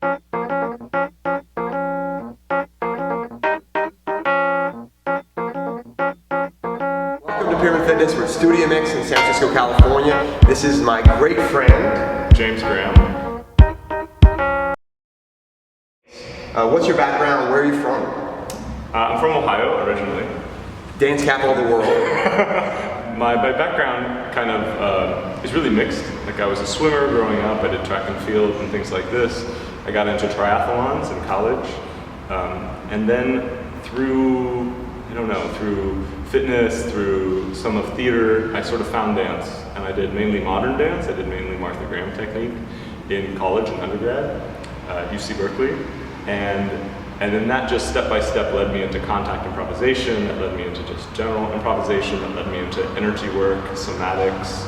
Welcome to Pearman Fitness. We're at Studiomix in San Francisco, California. This is my great friend, James Graham. What's your background? Where are you from? I'm from Ohio originally. Dance capital of the world. My background kind of is really mixed. Like I was a swimmer growing up. I did track and field and things like this. I got into triathlons in college, and then through fitness, through some of theater, I sort of found dance, and I did mainly modern dance. I did mainly Martha Graham technique in college and undergrad at UC Berkeley, and then that just step by step led me into contact improvisation, that led me into just general improvisation, that led me into energy work, somatics,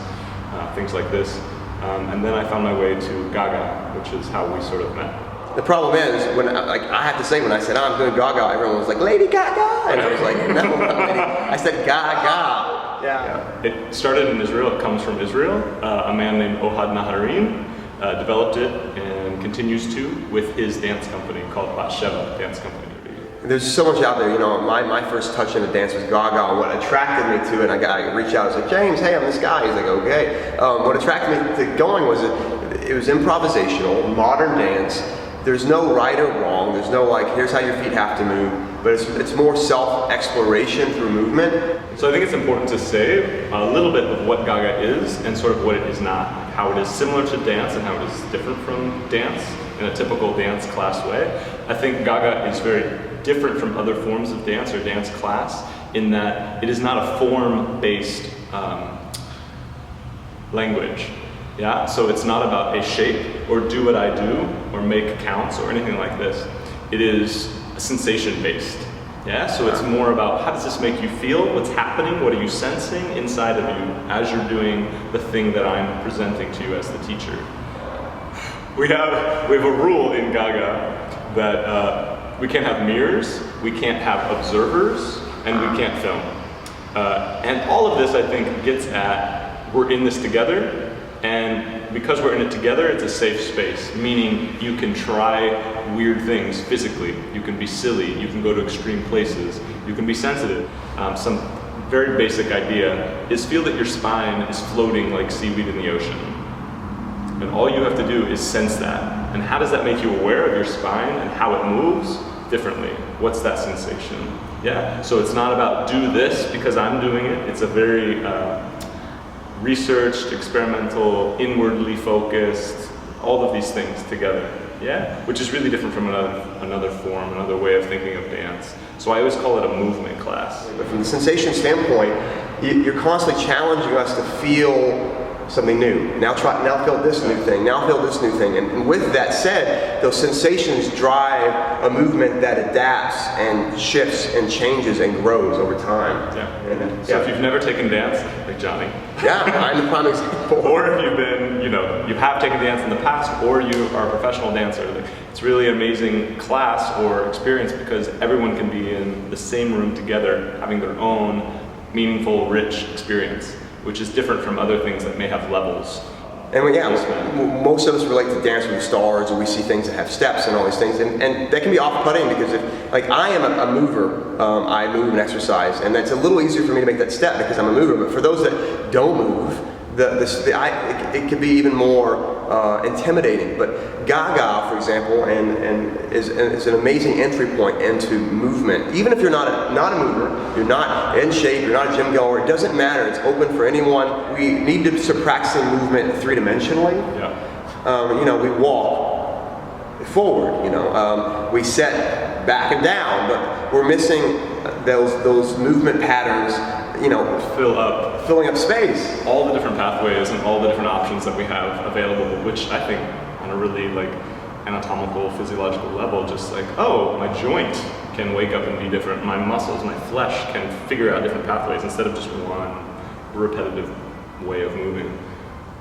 things like this. And then I found my way to Gaga, which is how we sort of met. The problem is, when I have to say, when I said, I'm doing Gaga, everyone was like, Lady Gaga! And I was like, no, not Lady. I said Gaga. Yeah. It started in Israel. It comes from Israel. A man named Ohad Naharin developed it and continues to with his dance company called Bat Sheva Dance Company. There's so much out there, you know. My first touch into dance was Gaga, and what attracted me to it, and I reached out, I was like, James, hey, I'm this guy. He's like, okay. What attracted me to going was it was improvisational, modern dance. There's no right or wrong. There's no like, here's how your feet have to move, but it's more self-exploration through movement. So I think it's important to say a little bit of what Gaga is and sort of what it is not, how it is similar to dance and how it is different from dance in a typical dance class way. I think Gaga is very different from other forms of dance or dance class in that it is not a form-based language. Yeah, so it's not about a shape or do what I do or make counts or anything like this. It is sensation-based. Yeah, so it's more about how does this make you feel? What's happening? What are you sensing inside of you as you're doing the thing that I'm presenting to you as the teacher? We have a rule in Gaga that we can't have mirrors, we can't have observers, and we can't film. And all of this, I think, gets at we're in this together. And because we're in it together, it's a safe space, meaning you can try weird things physically, you can be silly, you can go to extreme places, you can be sensitive. Some very basic idea is feel that your spine is floating like seaweed in the ocean. And all you have to do is sense that. And how does that make you aware of your spine and how it moves differently? What's that sensation? Yeah, so it's not about do this because I'm doing it. It's a very researched, experimental, inwardly focused, all of these things together, yeah? Which is really different from another form, another way of thinking of dance. So I always call it a movement class. But from the sensation standpoint, you're constantly challenging us to feel something new. Now feel this new thing, now feel this new thing. And with that said, those sensations drive a movement that adapts and shifts and changes and grows over time. Yeah. And, so if you've never taken dance, like Johnny. Yeah, I'm the prime example. Or if you've been, you have taken dance in the past, or you are a professional dancer. It's really an amazing class or experience because everyone can be in the same room together, having their own meaningful, rich experience, which is different from other things that may have levels. And yeah, most of us relate to Dance with the Stars, or we see things that have steps and all these things, and that can be off-putting because I am a mover, I move and exercise, and it's a little easier for me to make that step because I'm a mover, but for those that don't move, it can be even more intimidating. But Gaga, for example, is an amazing entry point into movement. Even if you're not a mover, you're not in shape, you're not a gym goer, it doesn't matter. It's open for anyone. We need to start practicing movement three-dimensionally. Yeah. We walk forward. We set back and down, but we're missing those movement patterns. Filling up space. All the different pathways and all the different options that we have available, which I think on a really anatomical, physiological level, just my joint can wake up and be different. My muscles, my flesh can figure out different pathways instead of just one repetitive way of moving.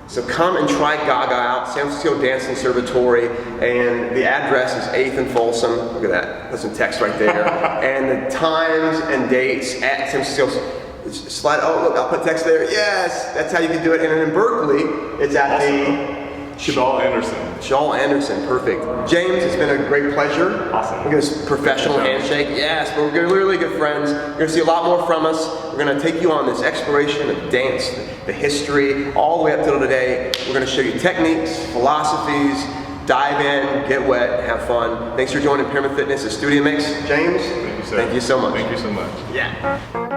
So come and try Gaga out, San Francisco Dance Conservatory, and the address is 8th and Folsom. Look at that, there's some text right there. And the times and dates at San Francisco. Slide, oh look, I'll put text there, yes, that's how you can do it. And then in Berkeley, it's at the Shawl-Anderson. Shawl-Anderson, perfect. James, it's been a great pleasure. Awesome. We're going to professional handshake. Yes, but we're really good friends. You're going to see a lot more from us. We're going to take you on this exploration of dance, the history, all the way up till today. We're going to show you techniques, philosophies, dive in, get wet, have fun. Thanks for joining Pearman Fitness at Studiomix. James, Thank you, sir. Thank you so much. Thank you so much. Yeah.